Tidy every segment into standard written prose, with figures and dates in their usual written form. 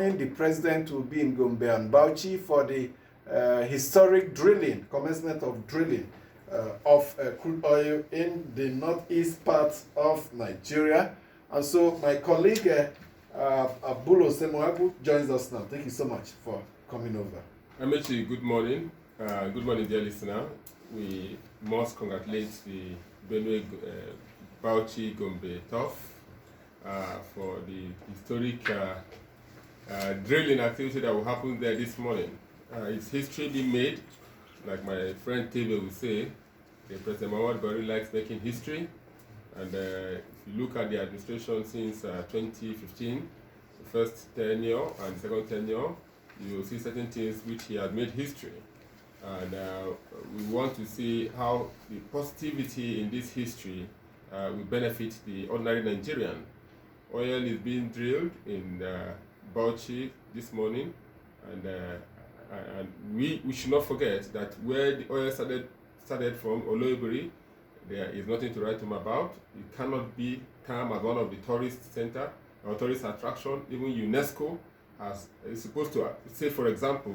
The president will be in Gombe and Bauchi for the historic drilling, commencement of drilling of crude oil in the northeast part of Nigeria. And so my colleague Abulo Semoagu joins us now. Thank you so much for coming over. Amechi, good morning. Good morning, dear listener. We must congratulate the Benue Bauchi-Gombe Tough for the historic drilling activity that will happen there this morning. It's history being made, like my friend Tebe will say. The President Muhammad Buhari likes making history, and if you look at the administration since 2015, the first tenure and second tenure, you will see certain things which he has made history. And we want to see how the positivity in this history will benefit the ordinary Nigerian. Oil is being drilled in Bauchi this morning, and we should not forget that where the oil started from, Oloibiri, there is nothing to write home about. It cannot be termed as one of the tourist center or tourist attraction. Even UNESCO is supposed to say, for example,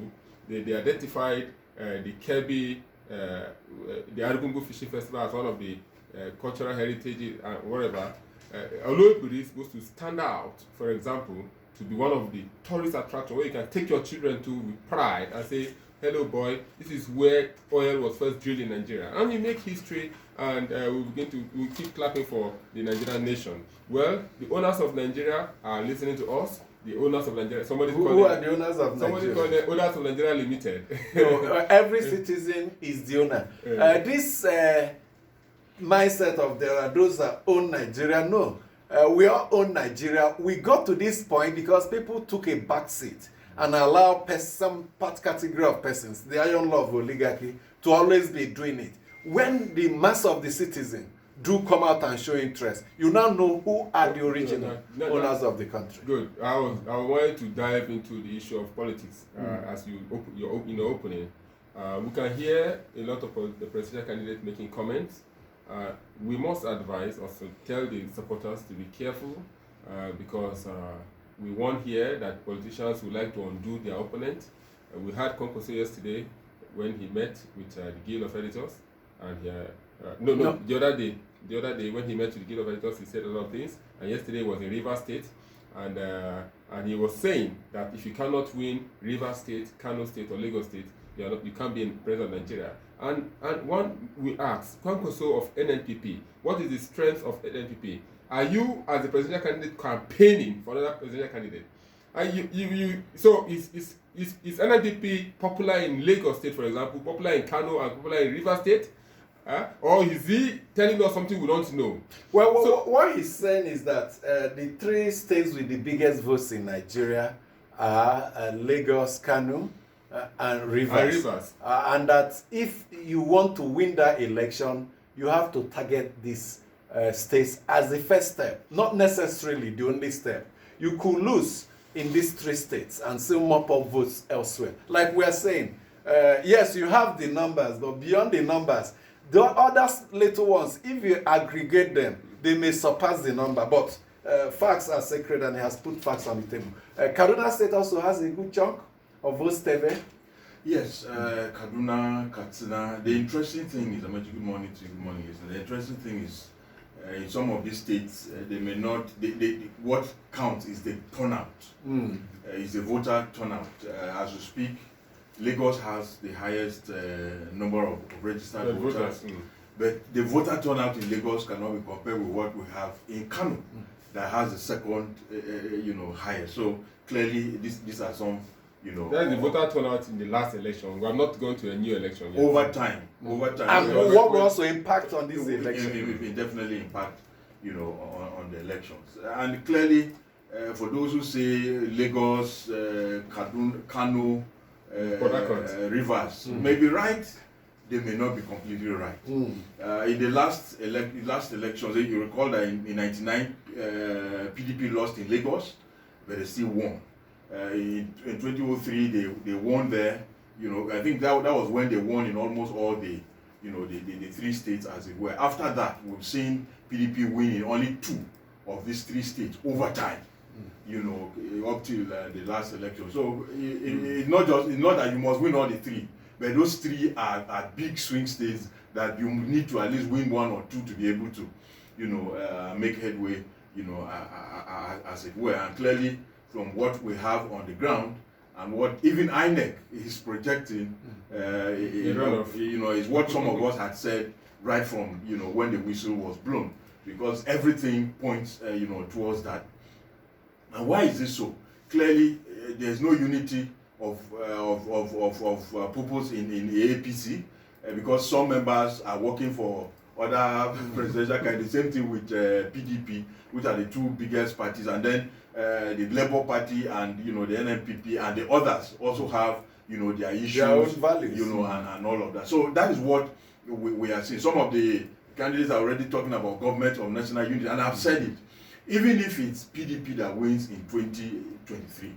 they identified the Kebbi, the Arugungu Fishing Festival as one of the cultural heritage and whatever. Oloibiri is supposed to stand out, for example, to be one of the tourist attractions where you can take your children to with pride and say, hello boy, this is where oil was first drilled in Nigeria. And we make history, and we'll keep clapping for the Nigerian nation. Well, the owners of Nigeria are listening to us. The owners of Nigeria, who are the owners of Nigeria? Somebody called the owners of Nigeria Limited. No, every citizen is the owner. This mindset of there are those that own Nigeria, no. We all own Nigeria. We got to this point because people took a back seat and allow some part category of persons, the iron law of oligarchy, to always be doing it. When the mass of the citizen do come out and show interest, you now know who are the original owners of the country. Good. I wanted to dive into the issue of politics as you're opening. We can hear a lot of the presidential candidates making comments. We must advise, also tell the supporters to be careful because we want here that politicians would like to undo their opponent. We had Konkoso yesterday when he met with the Guild of Editors, and the other day when he met with the Guild of Editors, he said a lot of things. And yesterday was in Rivers State, and he was saying that if you cannot win Rivers State, Kano State, or Lagos State, you can't be in president of Nigeria. And one we ask, Kwankwaso of NNPP, what is the strength of NNPP? Are you, as a presidential candidate, campaigning for another presidential candidate? So is NNPP popular in Lagos State, for example, popular in Kano and popular in Rivers State? Or is he telling us something we don't know? Well, what he's saying is that the three states with the biggest votes in Nigeria are Lagos, Kano, and Rivers. And that if you want to win that election, you have to target these states as the first step, not necessarily the only step. You could lose in these three states and still mop up votes elsewhere. Like we are saying, yes, you have the numbers, but beyond the numbers, the other little ones, if you aggregate them, they may surpass the number. But facts are sacred, and he has put facts on the table. Kaduna State also has a good chunk of votes, Teve. Yes, Kaduna, Katsina. The interesting thing is, good morning to you, good morning. The interesting thing is, in some of these states, they may not. What counts is the turnout. Is the voter turnout. As we speak, Lagos has the highest number of registered voters. But the voter turnout in Lagos cannot be compared with what we have in Kano, that has the second, highest. So clearly, these are some. That's the voter turnout in the last election. We are not going to a new election yet. Over time. And what will also impact on this election? It will definitely impact, on the elections. And clearly, for those who say Lagos, Kano, Rivers may be right, they may not be completely right. In the last elections, you recall that in 99, PDP lost in Lagos, but they still won. In 2003, they won there. I think that was when they won in almost all the three states, as it were. After that, we've seen PDP win in only 2 of these 3 states over time. you know, up till the last election. So it's not that you must win all the three, but those three are big swing states that you need to at least win one or two to be able to, you know, make headway, you know, as it were. And clearly, from what we have on the ground and what even INEC is projecting, you know, is what some of us had said right from, you know, when the whistle was blown, because everything points, you know, towards that. And why is this so? Clearly, there's no unity of purpose in the APC, because some members are working for other presidential candidates. Same thing with PDP, which are the two biggest parties, and then the Labour Party and, you know, the NNPP and the others also have, you know, their issues, their own values, you know, and all of that. So that is what we are seeing. Some of the candidates are already talking about government of national unity, and I've said it. Even if it's PDP that wins in 2023,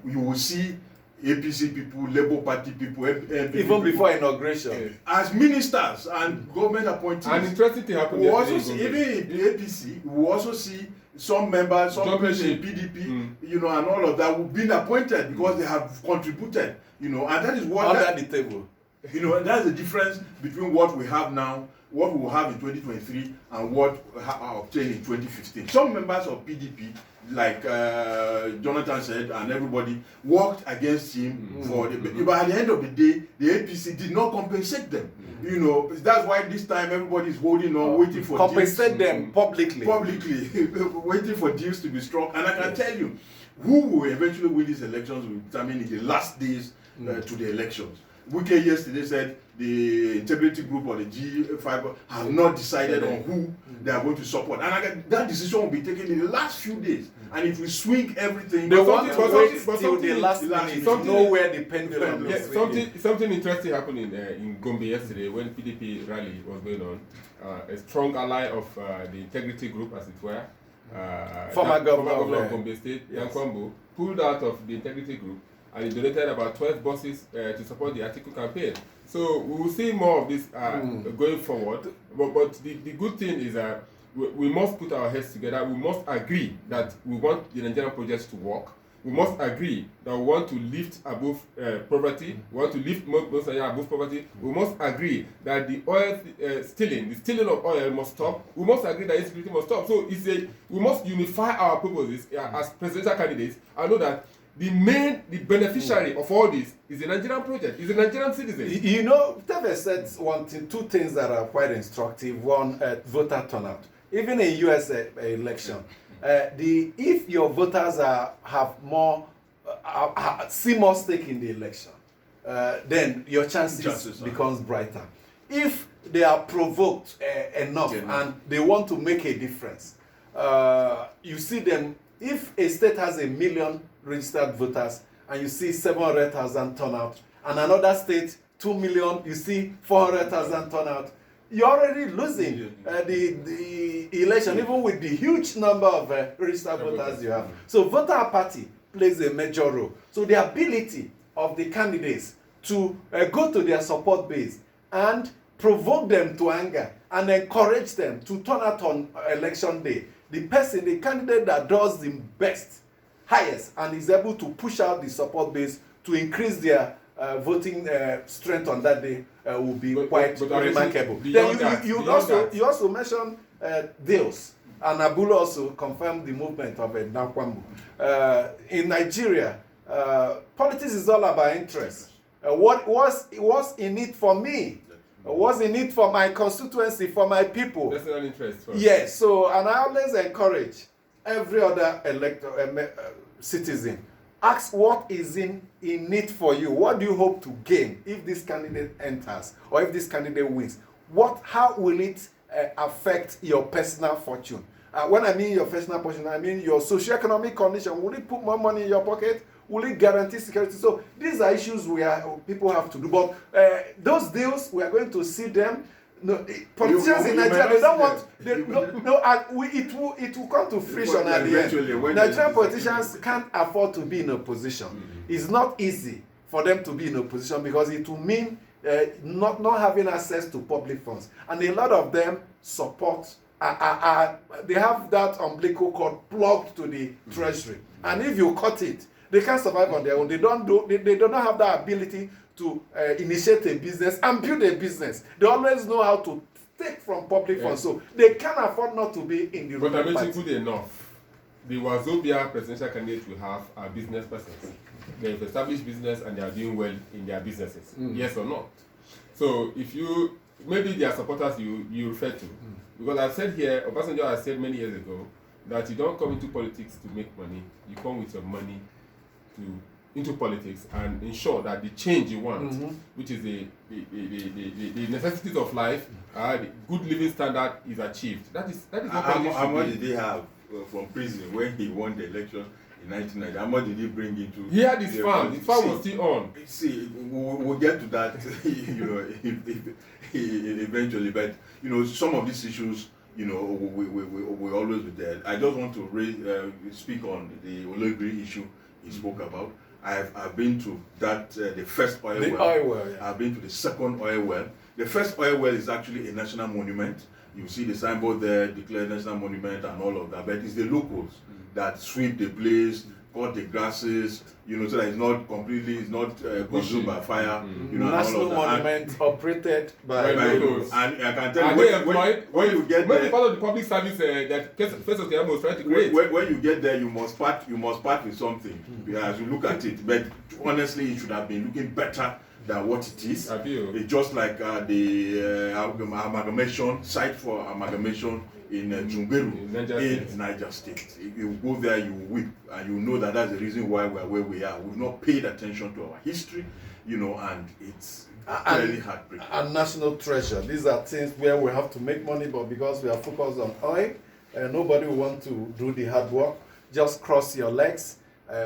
you will see APC people, Labour Party people, even people, before inauguration, as ministers and government appointees. An interesting thing happened. We also see, even in the APC, we will also see some members, some people in PDP, you know, and all of that will be appointed because they have contributed, you know, and that is what under the table. You know, that's the difference between what we have now, what we will have in 2023, and what we obtained in 2015. Some members of PDP, like Jonathan said, and everybody worked against him for the. But at the end of the day, the APC did not compensate them. You know, that's why this time everybody is holding on, waiting for compensate deals, them publicly, waiting for deals to be struck. And I can tell you, who will eventually win these elections will determine in the last days to the elections. Wike yesterday said the integrity group or the G5 have not decided on who they are going to support, and that decision will be taken in the last few days. And if we swing everything, they want to wait till the last minute to know where the pendulum is. Something interesting happened in Gombe yesterday when PDP rally was going on. A strong ally of the integrity group, as it were, former governor of Gombe State, Yankwambo, pulled out of the integrity group, and he donated about 12 buses to support the Atiku campaign. So we will see more of this going forward. But the good thing is that we must put our heads together. We must agree that we want the Nigerian projects to work. We must agree that we want to lift above poverty. We want to lift most above poverty. We must agree that the oil stealing of oil must stop. We must agree that insecurity must stop. So we must unify our purposes as presidential candidates and know that the beneficiary of all this is a Nigerian project, is a Nigerian citizen. You know, Teve said two things that are quite instructive. One, voter turnout. Even in US election, if your voters see more stake in the election, then your chances becomes brighter. If they are provoked enough and they want to make a difference, you see them. If a state has 1 million registered voters and you see 700,000 turnout, and another state 2 million, you see 400,000 turnout, you're already losing the election, even with the huge number of registered voters you have. So voter apathy plays a major role. So the ability of the candidates to go to their support base and provoke them to anger and encourage them to turn out on election day. The candidate that does the best, highest, and is able to push out the support base to increase their voting strength on that day will be quite remarkable. Then you also mentioned deals, and Abula also confirmed the movement of Nakwambu. In Nigeria, politics is all about interest. What was in it for me? What's in it for my constituency, for my people? Personal interest. Yes, so, and I always encourage every other citizen, ask what is in it for you. What do you hope to gain if this candidate enters or if this candidate wins? How will it affect your personal fortune? When I mean your personal fortune, I mean your socioeconomic condition. Will it put more money in your pocket? Will it guarantee security? So these are issues people have to do. But those deals, we are going to see them. No, politicians in Nigeria, they don't want. It will come to fruition at the end. Nigerian politicians can't afford to be in opposition. It's not easy for them to be in opposition because it will mean not having access to public funds, and a lot of them support they have that umbilical cord plugged to the treasury, and if you cut it, they can't survive on their own. They do not have that ability to initiate a business and build a business. They always know how to take from public funds, so they can't afford not to be in the But I ruling party. mentioned good enough. The Wazobia presidential candidates we have are business persons. They've established business and they are doing well in their businesses. Yes or not? So if you, maybe their supporters you refer to, because I've said here, Obasanjo has said many years ago, that you don't come into politics to make money, you come with your money into politics and ensure that the change you want, which is the necessities of life, the good living standard is achieved. That is what politics How much should be. did they have from prison when he won the election in 1990? How much did he bring into? He had his farm. His farm was still on. See, we'll get to that, you know, eventually. But you know, some of these issues, you know, we always be there. I just want to speak on the Ologri issue he spoke about. I've been to that the first oil well. Oil well, yeah. I've been to the second oil well. The first oil well is actually a national monument. You see the signboard there, declared national monument and all of that. But it's the locals that sweep the place, cut the grasses, you know, so that it's not completely, it's not consumed by fire. You know, National and all of that. monument operated by locals. And I can tell Are you, they employed? when you get maybe there, part of the public service that First of the was trying to create. when you get there, you must part with something. As you look at it, but honestly, it should have been looking better than what it is. It's just like the amalgamation site for amalgamation in Jumberu in Niger State. If you go there, you will weep, and you know that that's the reason why we are where we are. We've not paid attention to our history, you know, and it's really heartbreaking. And national treasure. These are things where we have to make money, but because we are focused on oil, nobody will want to do the hard work. Just cross your legs,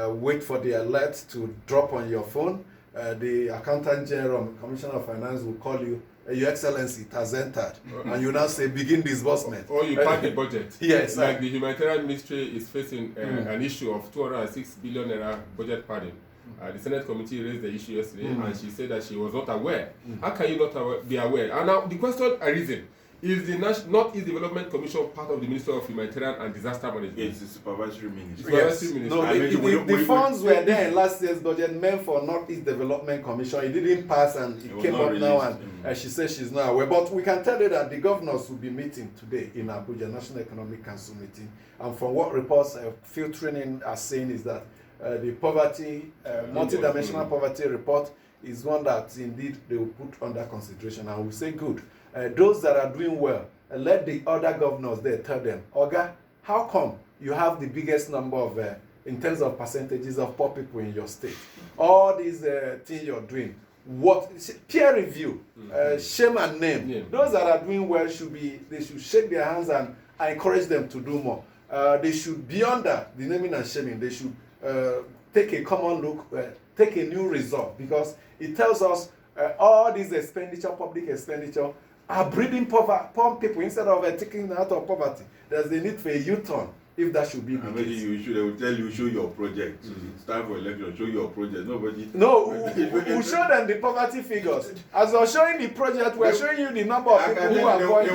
wait for the alert to drop on your phone. The Accountant General, Commissioner of Finance will call you, Your Excellency, it has entered. And you now say, begin disbursement. Or you pack the budget. Yes. Like the humanitarian ministry is facing an issue of 206 billion naira budget padding. The Senate committee raised the issue yesterday and she said that she was not aware. How can you not be aware? And now the question arisen. Is the Northeast Development Commission part of the Ministry of Humanitarian and Disaster Management? It's the supervisory ministry. Yes. Ministry. No, the funds were there in last year's budget meant for Northeast Development Commission. It didn't pass and it came up now and she says she's not aware. But we can tell you that the governors will be meeting today in Abuja, National Economic Council meeting. And from what reports filtering in are saying is that the poverty, multidimensional poverty report is one that indeed they will put under consideration. And we say good. Those that are doing well, let the other governors there tell them, Oga, how come you have the biggest number of, in terms of percentages of poor people in your state? All these things you're doing, what peer review, shame and name. Yeah. Those that are doing well they should shake their hands and encourage them to do more. They should, beyond that, the naming and shaming, they should take a common look, take a new resolve, because it tells us all this expenditure, public expenditure, are breeding poor people instead of taking out of poverty. There's the need for a U-turn if that should be the case. They will tell you, show your project. It's time for election, show your project. Nobody. No, we'll show them the poverty figures. As we're showing the project, we're showing you the number of people who are going.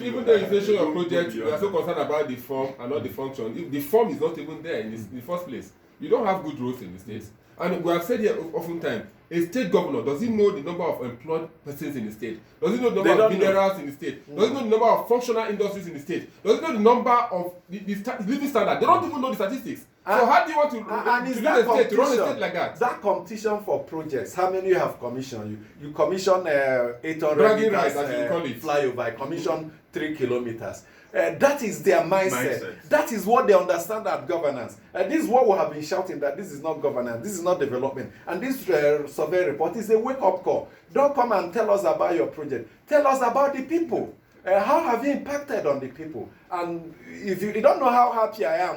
Even though you say show your project, you are so concerned about the form and not the function. If the form is not even there in the first place, you don't have good roads in the states. And we have said here oftentimes, a state governor, does he know the number of employed persons in the state? Does he know the number of minerals in the state? Does he know the number of functional industries in the state? Does he know the number of the living standard? They don't even know the statistics. So how do you want to run a state like that? That competition for projects, how many you have commissioned? You commission 800 bragging rights, as you call it. Flyover, I commission 3 kilometers. That is their mindset. That is what they understand as governance. This is what we have been shouting, that this is not governance, this is not development. And this survey report is a wake-up call. Don't come and tell us about your project. Tell us about the people. How have you impacted on the people? And if you don't know how happy I am